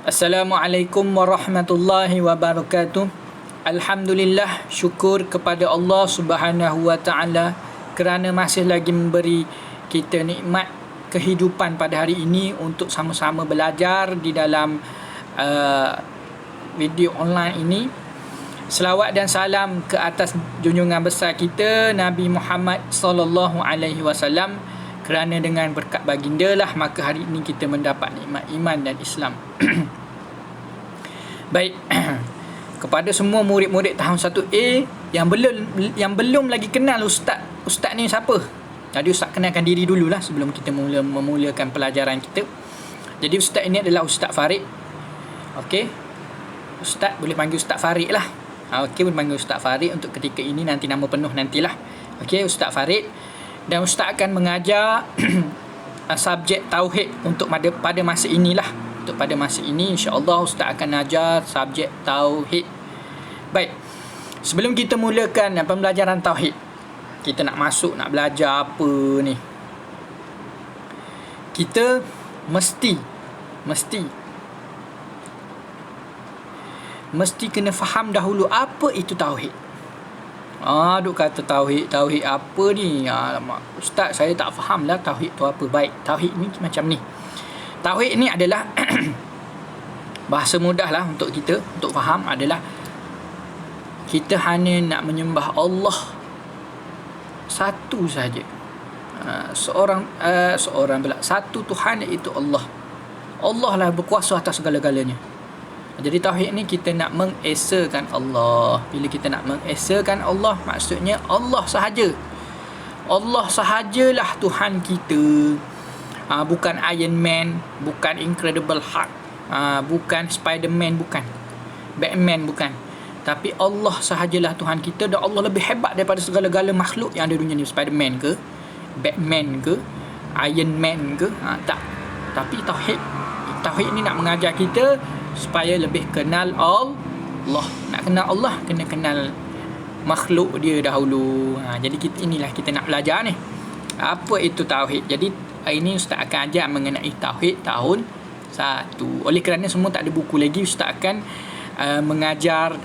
Assalamualaikum warahmatullahi wabarakatuh. Alhamdulillah, syukur kepada Allah Subhanahu wa taala kerana masih lagi memberi kita nikmat kehidupan pada hari ini untuk sama-sama belajar di dalam video online ini. Selawat dan salam ke atas junjungan besar kita Nabi Muhammad sallallahu alaihi wasallam, kerana dengan berkat baginda lah maka hari ini kita mendapat nikmat iman dan Islam. Baik, kepada semua murid-murid tahun 1A yang belum lagi kenal ustaz ni siapa? Jadi ustaz kenalkan diri dululah sebelum kita memulakan pelajaran kita. Jadi ustaz ini adalah Ustaz Farid. Okey. Ustaz boleh panggil Ustaz Farid lah. Okey, boleh panggil Ustaz Farid untuk ketika ini, nanti nama penuh nantilah. Okey, Ustaz Farid. Dan ustaz akan mengajar subjek tauhid untuk pada masa inilah. Untuk pada masa ini insya-Allah ustaz akan ajar subjek tauhid. Baik. Sebelum kita mulakan pembelajaran tauhid, kita nak belajar apa ni? Kita mesti kena faham dahulu apa itu tauhid. Duk kata tauhid apa ni? Alamak, ustaz saya tak faham lah tauhid tu apa. Baik, tauhid ni macam ni. Tauhid ni adalah bahasa mudah lah untuk kita untuk faham adalah kita hanya nak menyembah Allah satu saja. Satu Tuhan, iaitu Allah. Allah lah berkuasa atas segala-galanya. Jadi tauhid ni kita nak mengesakan Allah. Bila kita nak mengesakan Allah, maksudnya Allah sahaja. Allah sahajalah Tuhan kita. Bukan Iron Man, bukan Incredible Hulk, bukan Spiderman, bukan Batman, bukan. Tapi Allah sahajalah Tuhan kita, dan Allah lebih hebat daripada segala-gala makhluk yang ada di dunia ni. Spiderman ke, Batman ke, Iron Man ke, tak. Tapi tauhid ni nak mengajar kita supaya lebih kenal Allah. Nak kenal Allah, kena kenal makhluk dia dahulu. Jadi inilah kita nak belajar ni. Apa itu tauhid? Jadi hari ini ustaz akan ajar mengenai tauhid tahun 1. Oleh kerana semua tak ada buku lagi, ustaz akan mengajar,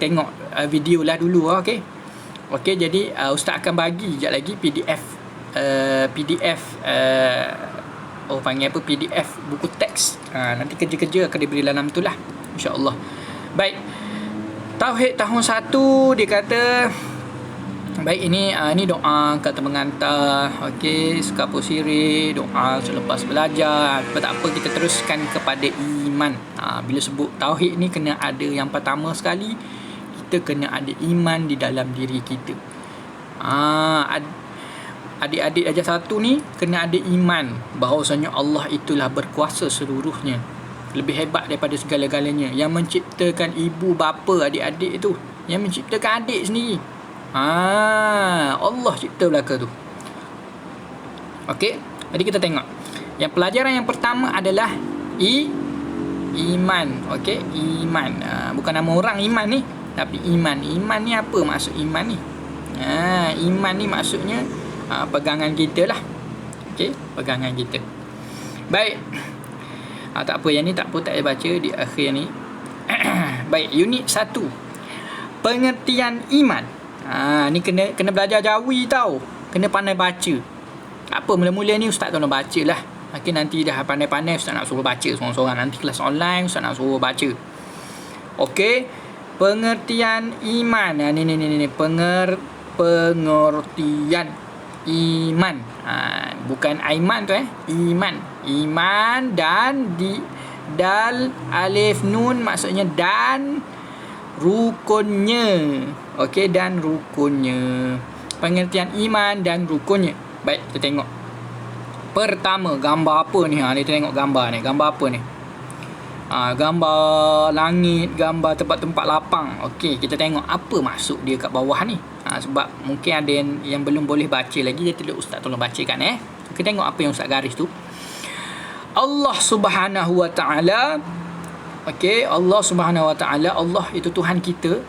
tengok video lah dulu. Okey. Jadi ustaz akan bagi sekejap lagi PDF panggil apa, PDF buku teks. Nanti kerja-kerja akan diberi dalam tu lah, insya-Allah. Baik, tauhid tahun 1 dia kata. Baik, ini doa kata mengantar. Okey, sekapur sirih, doa selepas belajar. Tak apa, kita teruskan kepada iman. Bila sebut tauhid ni kena ada, yang pertama sekali kita kena ada iman di dalam diri kita. Adik-adik darjah 1 ni kena ada iman bahawasanya Allah itulah berkuasa seluruhnya, lebih hebat daripada segala-galanya, yang menciptakan ibu bapa adik-adik itu, yang menciptakan adik sendiri. Allah cipta belaka tu. Okey, jadi kita tengok. Yang pelajaran yang pertama adalah iman. Okey, iman. Bukan nama orang iman ni, tapi iman. Iman ni apa maksud iman ni? Iman ni maksudnya pegangan kita lah. Okey, pegangan kita. Baik. Tak apa, yang ni tak apa, tak payah baca di akhir ni. Baik, unit 1. Pengertian iman. Ni kena belajar jawi tau. Kena pandai baca. Apa, mula-mula ni ustaz kena baca lah. Nanti dah pandai-pandai ustaz nak suruh baca seorang-seorang. Nanti kelas online ustaz nak suruh baca. Okey, pengertian iman. Ni pengertian iman. Bukan aiman tu Iman dan dal alif nun maksudnya dan rukunnya. Okey, dan rukunnya. Pengertian iman dan rukunnya. Baik, kita tengok. Pertama, gambar apa ni? Kita tengok gambar ni. Gambar apa ni? Gambar langit, gambar tempat-tempat lapang. Okey, kita tengok apa maksud dia kat bawah ni. Sebab mungkin ada yang belum boleh baca lagi, jadi ustaz tolong bacakan. Kita tengok apa yang ustaz garis tu. Allah Subhanahu wa taala. Okey, Allah Subhanahu wa taala, Allah itu Tuhan kita.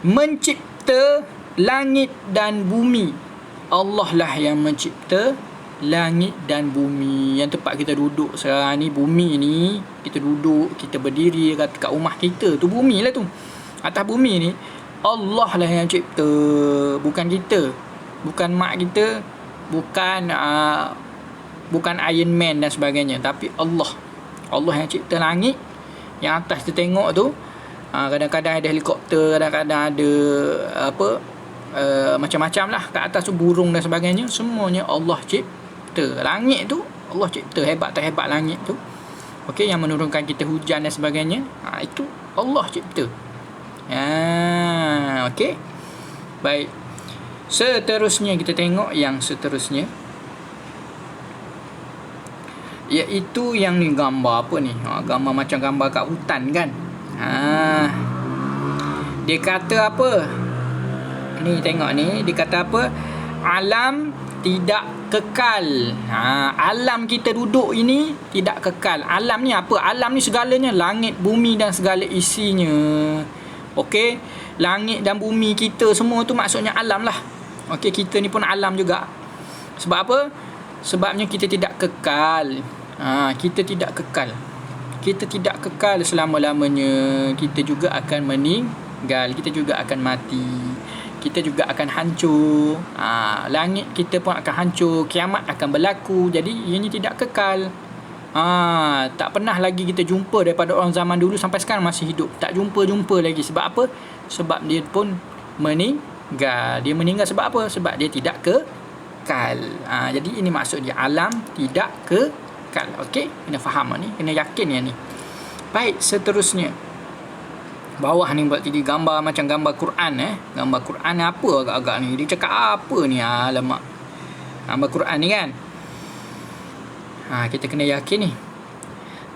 Mencipta langit dan bumi. Allah lah yang mencipta langit dan bumi. Yang tempat kita duduk sekarang ni, bumi ni, kita duduk, kita berdiri kat rumah kita tu, bumi lah tu. Atas bumi ni Allah lah yang cipta, bukan kita, bukan mak kita, bukan Iron Man dan sebagainya, tapi Allah yang cipta langit. Yang atas kita tengok tu, kadang-kadang ada helikopter, kadang-kadang ada macam-macam lah kat atas tu, burung dan sebagainya. Semuanya Allah cipta. Langit tu Allah cipta. Hebat tak hebat langit tu? Okey, yang menurunkan kita hujan dan sebagainya, itu Allah cipta. Okey. Baik. Seterusnya kita tengok yang seterusnya, iaitu yang ni gambar apa ni? Gambar macam gambar kat hutan kan. Dia kata apa? Ni tengok ni, dia kata apa? Alam tidak kekal. Alam kita duduk ini tidak kekal. Alam ni apa? Alam ni segalanya, langit, bumi dan segala isinya. Okey, langit dan bumi kita semua tu maksudnya alam lah. Okey, kita ni pun alam juga. Sebab apa? Sebabnya kita tidak kekal. Kita tidak kekal. Kita tidak kekal selama-lamanya. Kita juga akan meninggal. Kita juga akan mati. Kita juga akan hancur. Langit kita pun akan hancur. Kiamat akan berlaku. Jadi ianya tidak kekal. Tak pernah lagi kita jumpa daripada orang zaman dulu sampai sekarang masih hidup. Tak jumpa lagi. Sebab apa? Sebab dia pun meninggal. Dia meninggal sebab apa? Sebab dia tidak kekal. Jadi ini maksud dia, alam tidak kekal. Okey, kena faham ni, kena yakin yang ni. Baik, seterusnya bawah ni buat jadi gambar macam gambar Quran. Gambar Quran apa agak-agak ni? Dia cakap apa ni? Alamak. Gambar Quran ni kan. Kita kena yakin ni.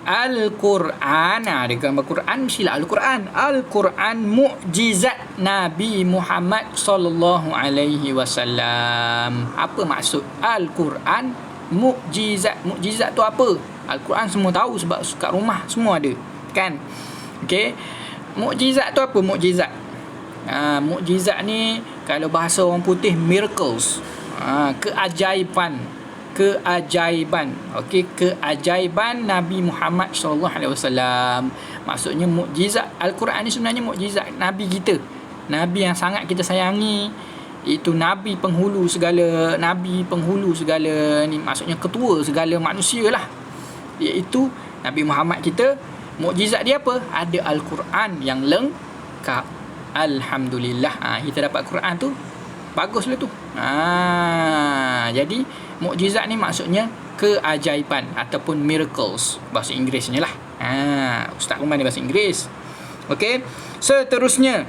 Al-Quran, dia gambar Quran, mestilah Al-Quran. Al-Quran mukjizat Nabi Muhammad sallallahu alaihi wasallam. Apa maksud Al-Quran mukjizat? Mukjizat tu apa? Al-Quran semua tahu sebab kat rumah semua ada, kan? Okey. Mukjizat tu apa mukjizat? Mukjizat ni kalau bahasa orang putih miracles. Keajaiban. Okey, keajaiban Nabi Muhammad sallallahu alaihi wasallam. Maksudnya mukjizat Al-Quran ni sebenarnya mukjizat Nabi kita. Nabi yang sangat kita sayangi. Itu Nabi penghulu segala ni, maksudnya ketua segala manusia lah. Iaitu Nabi Muhammad kita. Mukjizat dia apa? Ada Al-Quran yang lengkap. Alhamdulillah. Kita dapat Quran tu, baguslah tu. Jadi mukjizat ni maksudnya keajaiban ataupun miracles, bahasa Inggerisnya lah. Ustaz Umar ni bahasa Inggeris. Okey, seterusnya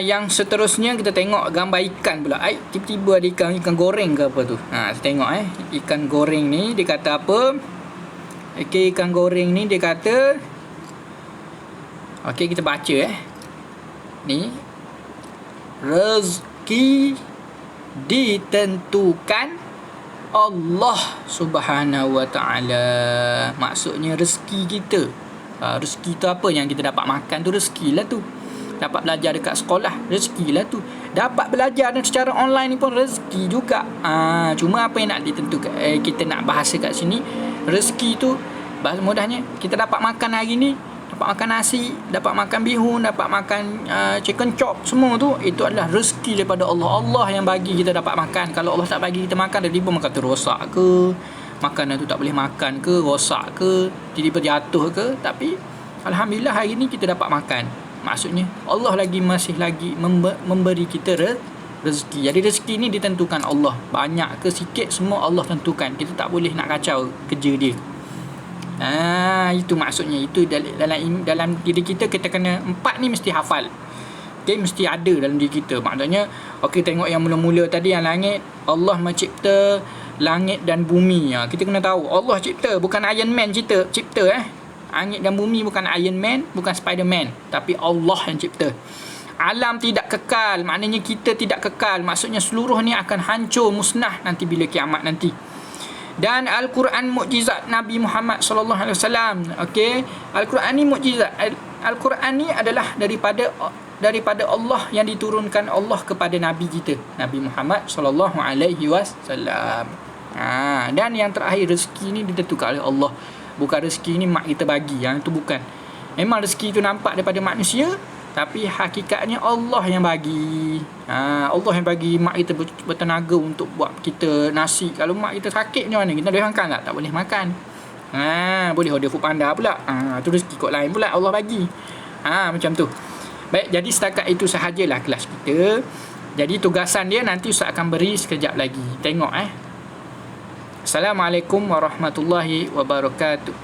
yang seterusnya kita tengok gambar ikan pula. Tiba-tiba ada ikan goreng ke apa tu. Kita tengok ikan goreng ni dia kata apa? Okey, ikan goreng ni dia kata, okey, kita baca ni, rezeki ditentukan Allah Subhanahu wa taala. Maksudnya rezeki kita. Rezeki tu apa? Yang kita dapat makan tu rezekilah tu. Dapat belajar dekat sekolah, rezekilah tu. Dapat belajar dan secara online ni pun rezeki juga. Cuma apa yang nak ditentukan, kita nak bahasa kat sini, rezeki tu bahasa mudahnya, kita dapat makan hari ni, dapat makan nasi, dapat makan bihun, dapat makan chicken chop, semua tu itu adalah rezeki daripada Allah. Allah yang bagi kita dapat makan. Kalau Allah tak bagi kita makan, tiba-tiba makan tu rosak ke, makanan tu tak boleh makan ke, rosak ke, tiba-tiba jatuh ke, tapi alhamdulillah hari ni kita dapat makan. Maksudnya Allah masih lagi memberi kita rezeki. Jadi rezeki ni ditentukan Allah. Banyak ke sikit semua Allah tentukan. Kita tak boleh nak kacau kerja dia. Itu maksudnya. Itu dalam diri kita kena 4 ni mesti hafal. Okay, mesti ada dalam diri kita. Maknanya, okey, tengok yang mula-mula tadi, yang langit, Allah mencipta langit dan bumi. Kita kena tahu Allah cipta, bukan Iron Man cipta. Langit dan bumi bukan Iron Man, bukan Spiderman, tapi Allah yang cipta. Alam tidak kekal, maknanya kita tidak kekal. Maksudnya seluruh ni akan hancur, musnah nanti bila kiamat nanti. Dan Al-Quran mukjizat Nabi Muhammad sallallahu alaihi wasallam. Okey, Al-Quran ni mukjizat. Al-Quran ni adalah daripada daripada Allah yang diturunkan Allah kepada Nabi kita, Nabi Muhammad sallallahu alaihi wasallam. Dan yang terakhir, rezeki ni ditentukan oleh Allah. Bukan rezeki ni mak kita bagi, yang tu bukan. Memang rezeki tu nampak daripada manusia, tapi hakikatnya Allah yang bagi. Allah yang bagi mak kita bertenaga untuk buat kita nasi. Kalau mak kita sakit macam mana? Kita boleh makan tak? Tak boleh makan. Boleh order food panda pula. Tu rezeki kot lain pula Allah bagi. Macam tu. Baik, jadi setakat itu sahajalah kelas kita. Jadi tugasan dia nanti Ustaz akan beri sekejap lagi. Tengok Assalamualaikum warahmatullahi wabarakatuh.